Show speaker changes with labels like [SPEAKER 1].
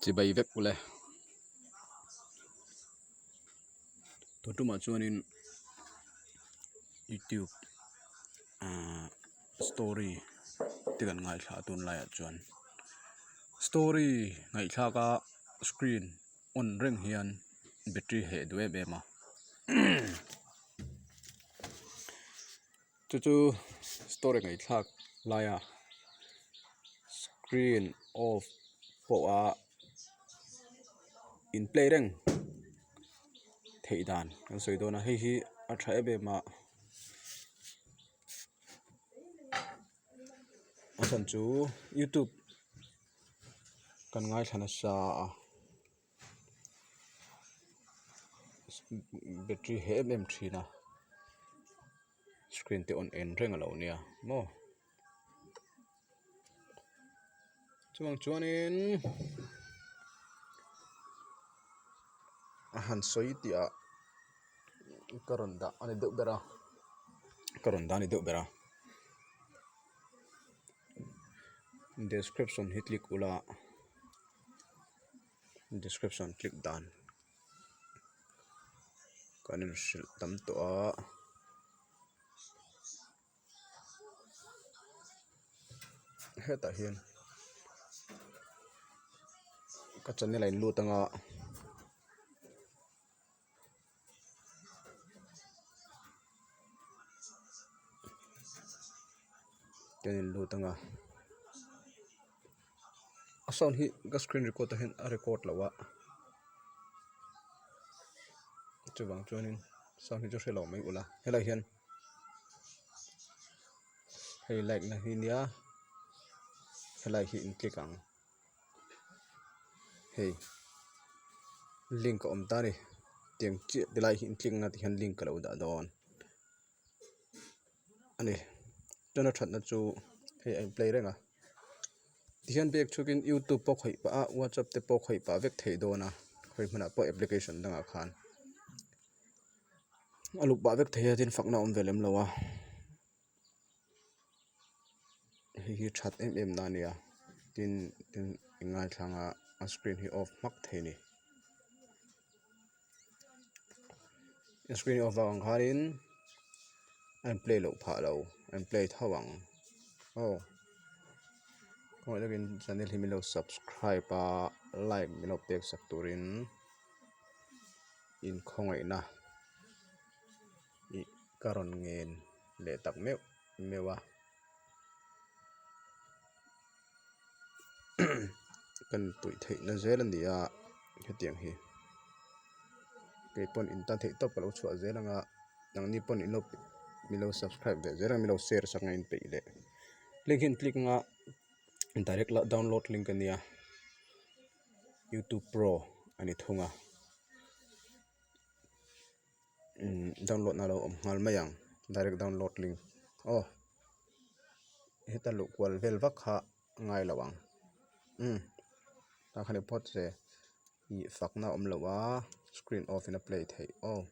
[SPEAKER 1] chỉ bay vép của lẽ tôi trúng mà cho nên YouTube story thì cần ngay khá tuần lại chuẩn story ngay khá cả screen on Reng hiền battery hệ đuôi bề mà chú story ngay khá lại screen off Pawh in play Reng Theihna kan soi dona hei hi a thae be ma asan chu YouTube kan ngai thana sa battery he thina screen te on en Reng alo nia mo chuang chuanin han soi tia karonda ani deuh bera karonda ni deuh bera description hi click ula description click dan kanin sil tam to a heta hian ka channel line lu tanga channel lu tanga sound hi ga screen record ta hin a record lawa chuwang chuanin sound hi chu hrelo mai ula helai hian hei like na hi nia helai hi in click ang hei link om ta ni tiang chi delai hi in click na ti han link lo da don ani tona that na chu hei ai play Renga tihan bek chukin YouTube po khoi pa WhatsApp te po khoi pa vek thei dona khoi mana po application danga khan aluk ba vek thei tin Fakna om velem lawa hi that na nia tin ngai thanga a screen hi off mak thei ni screen off ang kharin I'm play lo pha lo I'm play thawang oh koi login channel hi milo subscribe pa like milo pek sak turin in khongai na i karon ngen le tak mewa kan tui thei na zelan dia hetiang hi ke pon in ta thei top lo chua zelanga nang ni pon in lo milo subscribe ve zera milo share sak ngain pe le link in click nga direct la download link ania YouTube Pro ani thunga download na lo ngal mayang direct download link oh heta lu kwal vel vak kha ngai lawang ta khane pot se i Fakna om lawa screen off in a play thei oh